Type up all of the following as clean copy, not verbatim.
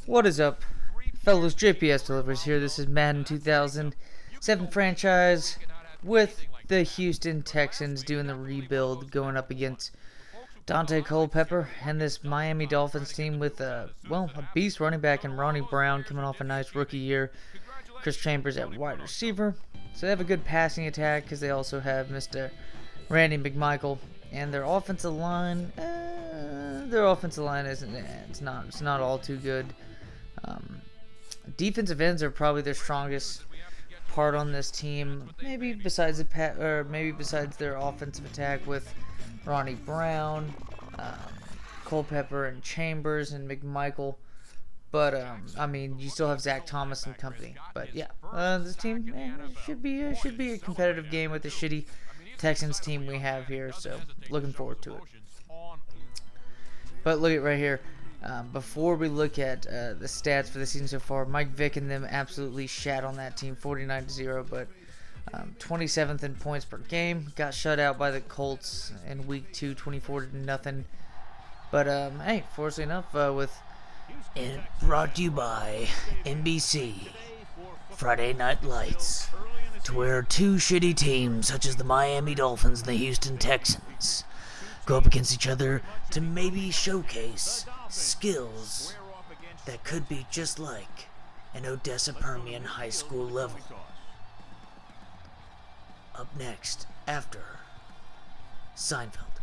What is up, fellows? JPS delivers here. This is Madden 2007 franchise with the Houston Texans doing the rebuild, going up against Daunte Culpepper and this Miami Dolphins team with a beast running back in Ronnie Brown coming off a nice rookie year. Chris Chambers at wide receiver. So they have a good passing attack because they also have Mr. Randy McMichael. And their offensive line, it's not all too good. Defensive ends are probably their strongest part on this team. Maybe besides their offensive attack with Ronnie Brown, Culpepper, and Chambers and McMichael. But I mean, you still have Zach Thomas and company. But yeah, this team should be a competitive game with the shitty Texans team we have here, so looking forward to it. But look at right here. Before we look at the stats for the season so far, Mike Vick and them absolutely shat on that team, 49-0. But 27th in points per game. Got shut out by the Colts in week 2, 24-0. But hey, fortunately enough, And brought to you by NBC, Friday Night Lights, to where two shitty teams such as the Miami Dolphins and the Houston Texans go up against each other to maybe showcase skills that could be just like an Odessa Permian high school level. Up next, after Seinfeld.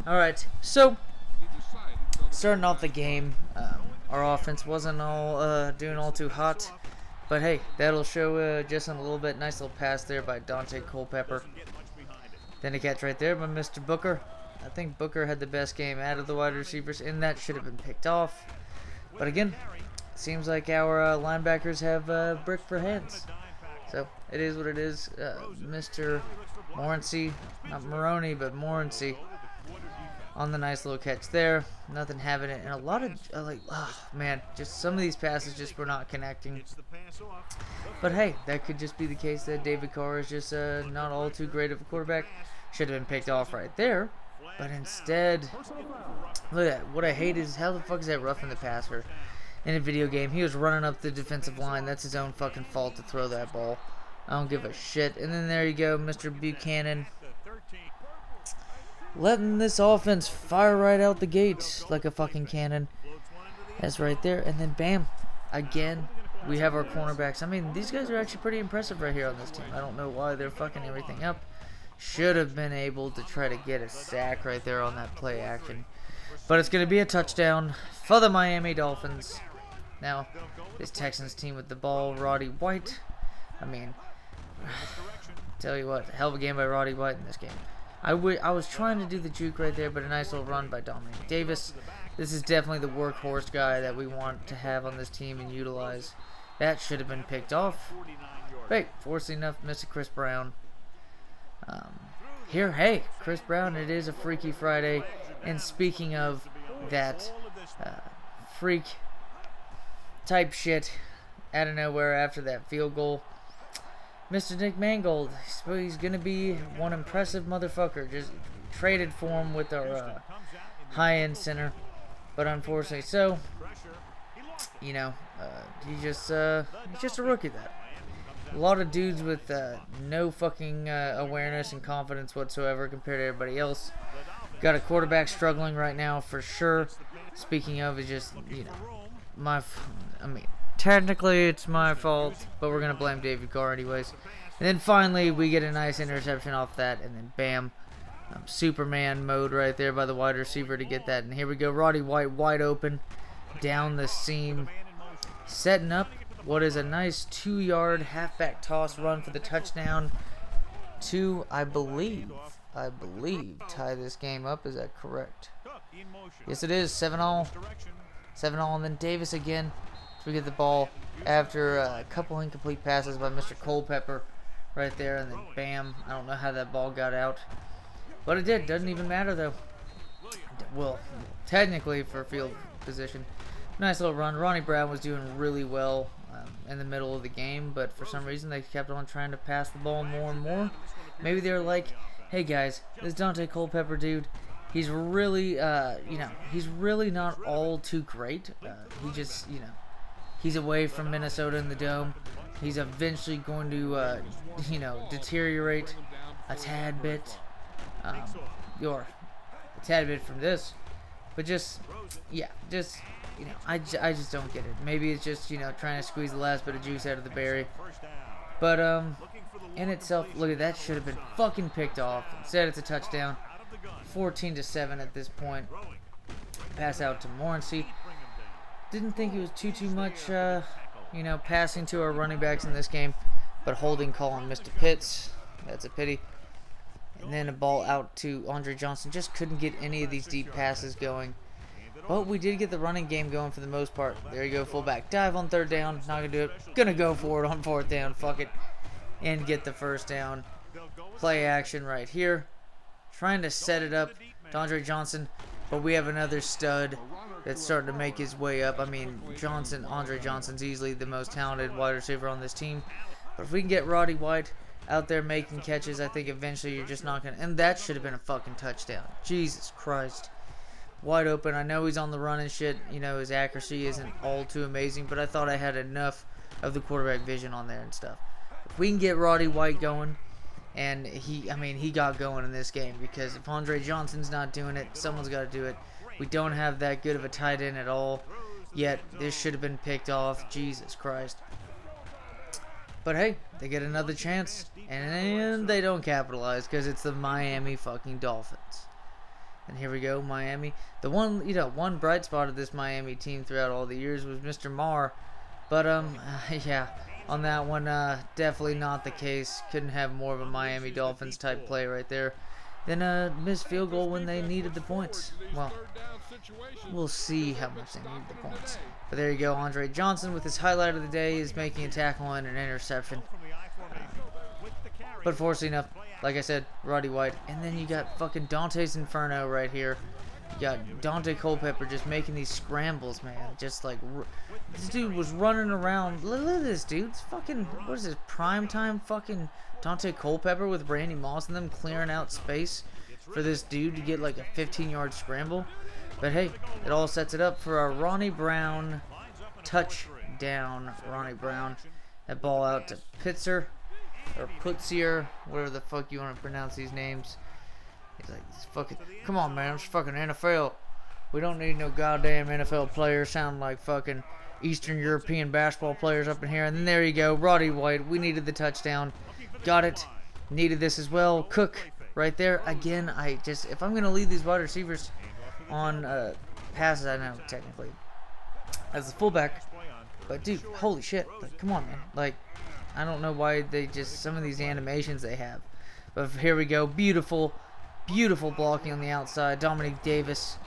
Alright, so starting off the game, our offense wasn't doing all too hot. But hey, that'll show just in a little bit. Nice little pass there by Daunte Culpepper. Then a catch right there by Mr. Booker. I think Booker had the best game out of the wide receivers, and that should have been picked off. But again, seems like our linebackers have brick for hands. So it is what it is. Mr. Morency, not Maroney, but Morency, on the nice little catch there. Nothing having it. And a lot of, just some of these passes just were not connecting. But hey, that could just be the case that David Carr is just not all too great of a quarterback. Should have been picked off right there. But instead, look at that. What I hate is, how the fuck is that roughing the passer in a video game? He was running up the defensive line. That's his own fucking fault to throw that ball. I don't give a shit. And then there you go, Mr. Buchanan, letting this offense fire right out the gate like a fucking cannon. That's right there. And then bam, again, we have our cornerbacks. I mean, these guys are actually pretty impressive right here on this team. I don't know why they're fucking everything up. Should have been able to try to get a sack right there on that play action. But it's going to be a touchdown for the Miami Dolphins. Now, this Texans team with the ball, Roddy White. I mean, tell you what, hell of a game by Roddy White in this game. I was trying to do the juke right there, but a nice little run by Dominic Davis. This is definitely the workhorse guy that we want to have on this team and utilize. That should have been picked off. Wait, fortunately enough, Mr. Chris Brown. Hey, Chris Brown, it is a Freaky Friday. And speaking of that freak type shit out of nowhere after that field goal, Mr. Nick Mangold, he's going to be one impressive motherfucker. Just traded for him with our high-end center. But unfortunately so, he's just a rookie that. A lot of dudes with no fucking awareness and confidence whatsoever compared to everybody else. Got a quarterback struggling right now for sure. Speaking of, it's just, technically it's my fault, but we're going to blame David Carr anyways. And then finally, we get a nice interception off that, and then bam, Superman mode right there by the wide receiver to get that. And here we go, Roddy White wide open down the seam, setting up what is a nice 2-yard halfback toss run for the touchdown to, I believe, tie this game up. Is that correct? Yes, it is. 7-all. 7-all, and then Davis again. We get the ball after a couple incomplete passes by Mr. Culpepper right there, and then bam. I don't know how that ball got out, but it did. Doesn't even matter though. Well, technically for field position. Nice little run. Ronnie Brown was doing really well in the middle of the game, but for some reason they kept on trying to pass the ball more and more. Maybe they were like, hey guys, this Daunte Culpepper dude, he's really, he's really not all too great. He just, he's away from Minnesota in the Dome. He's eventually going to, deteriorate a tad bit, or a tad bit from this. But just, I just don't get it. Maybe it's just, trying to squeeze the last bit of juice out of the berry. But, in itself, look at that, should have been fucking picked off. Instead, it's a touchdown. 14-7 at this point. Pass out to Morency. Didn't think it was too much, passing to our running backs in this game. But holding call on Mr. Pitts. That's a pity. And then a ball out to Andre Johnson. Just couldn't get any of these deep passes going. But we did get the running game going for the most part. There you go, fullback dive on third down. Not going to do it. Going to go for it on fourth down. Fuck it. And get the first down. Play action right here. Trying to set it up to Andre Johnson. But we have another stud that's starting to make his way up. I mean, Andre Johnson's easily the most talented wide receiver on this team. But if we can get Roddy White out there making catches, I think eventually you're just not going to... And that should have been a fucking touchdown. Jesus Christ. Wide open. I know he's on the run and shit. His accuracy isn't all too amazing. But I thought I had enough of the quarterback vision on there and stuff. If we can get Roddy White going... And he got going in this game, because if Andre Johnson's not doing it, someone's got to do it. We don't have that good of a tight end at all, yet this should have been picked off. Jesus Christ. But hey, they get another chance, and they don't capitalize, because it's the Miami fucking Dolphins. And here we go, Miami. The one bright spot of this Miami team throughout all the years was Mr. Marr. But, yeah. On that one, definitely not the case. Couldn't have more of a Miami Dolphins type play right there. Then missed field goal when they needed the points. Well, we'll see how much they need the points. But there you go. Andre Johnson with his highlight of the day is making a tackle and an interception. But fortunately enough, like I said, Roddy White. And then you got fucking Daunte's Inferno right here. You got Daunte Culpepper just making these scrambles, man. Just like, this dude was running around. Look at this dude. It's fucking, what is this, primetime fucking Daunte Culpepper with Randy Moss and them clearing out space for this dude to get like a 15-yard scramble. But hey, it all sets it up for a Ronnie Brown touchdown. Ronnie Brown. That ball out to Pitzer, or Putzier, whatever the fuck you want to pronounce these names. He's like, fucking, come on, man, it's fucking NFL. We don't need no goddamn NFL players sounding like fucking Eastern European basketball players up in here. And then there you go, Roddy White. We needed the touchdown. Got it. Needed this as well. Cook right there. Again, if I'm going to lead these wide receivers on passes, I know, technically, as a fullback. But, dude, holy shit. Like, come on, man. Like, I don't know why some of these animations they have. But here we go. Beautiful blocking on the outside. Dominique Davis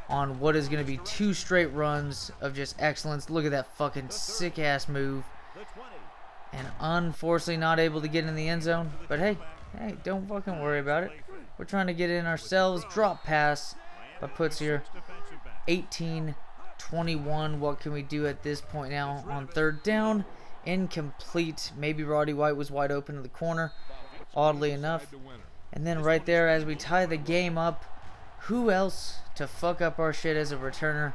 on what is going to be 2 straight runs of just excellence. Look at that fucking sick-ass move. And unfortunately not able to get in the end zone. But hey, don't fucking worry about it. We're trying to get in ourselves. Drop pass by Putzier. 18-21. What can we do at this point now on third down? Incomplete. Maybe Roddy White was wide open in the corner, oddly enough. And then right there, as we tie the game up, who else to fuck up our shit as a returner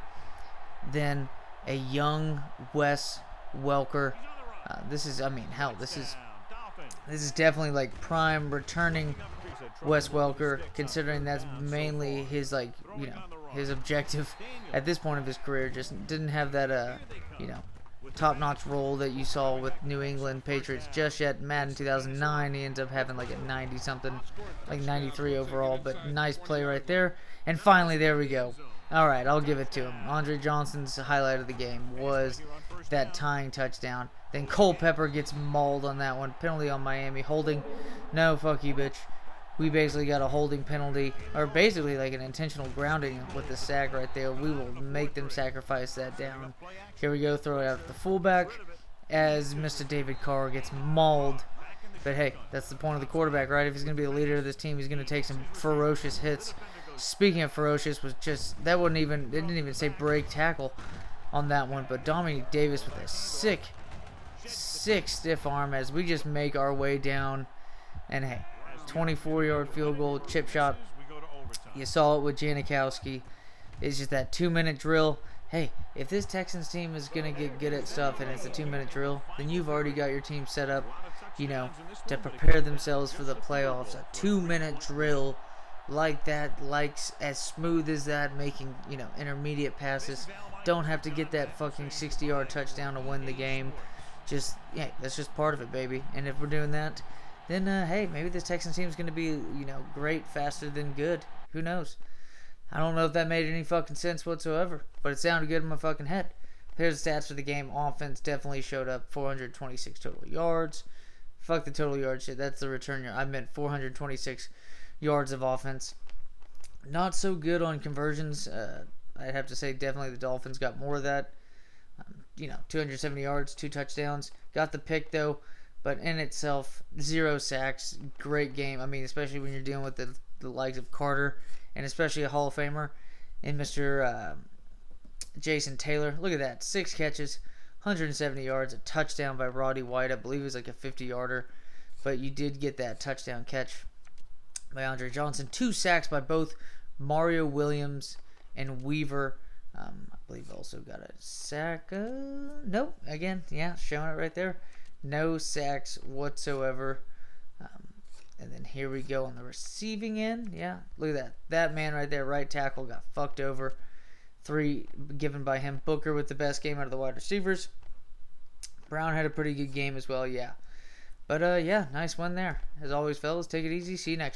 than a young Wes Welker? This is definitely like prime returning Wes Welker, considering that's mainly his, like, his objective at this point of his career. Just didn't have that, top-notch role that you saw with New England Patriots just yet. Madden 2009, he ends up having like a 90-something, like 93 overall, but nice play right there. And finally, there we go. All right, I'll give it to him. Andre Johnson's highlight of the game was that tying touchdown. Then Culpepper gets mauled on that one. Penalty on Miami. Holding. No, fuck you, bitch. We basically got a holding penalty, or basically like an intentional grounding with the sack right there. We will make them sacrifice that down. Here we go, throw it out at the fullback as Mr. David Carr gets mauled. But hey, that's the point of the quarterback, right? If he's going to be the leader of this team, he's going to take some ferocious hits. Speaking of ferocious, it didn't even say break tackle on that one. But Dominique Davis with a sick stiff arm as we just make our way down. And hey, 24-yard field goal, chip shot. You saw it with Janikowski. It's just that 2-minute drill. Hey, if this Texans team is going to get good at stuff and it's a 2-minute drill, then you've already got your team set up, to prepare themselves for the playoffs. A 2-minute drill like that, like as smooth as that, making, intermediate passes. Don't have to get that fucking 60-yard touchdown to win the game. That's just part of it, baby. And if we're doing that, then, hey, maybe this Texans team is going to be, great, faster than good. Who knows? I don't know if that made any fucking sense whatsoever, but it sounded good in my fucking head. Here's the stats for the game. Offense definitely showed up. 426 total yards. Fuck the total yard shit. That's the return yard. I meant 426 yards of offense. Not so good on conversions. I'd have to say definitely the Dolphins got more of that. 270 yards, 2 touchdowns. Got the pick, though, but in itself, 0 sacks. Great game. I mean, especially when you're dealing with the likes of Carter, and especially a Hall of Famer in Mr. Jason Taylor. Look at that. 6 catches, 170 yards, a touchdown by Roddy White. I believe it was like a 50-yarder, but you did get that touchdown catch by Andre Johnson. 2 sacks by both Mario Williams and Weaver. I believe also got a sack. Nope. Again, yeah, showing it right there. No sacks whatsoever. And then here we go on the receiving end. Yeah, look at that. That man right there, right tackle, got fucked over. 3 given by him. Booker with the best game out of the wide receivers. Brown had a pretty good game as well, yeah. But, yeah, nice one there. As always, fellas, take it easy. See you next time.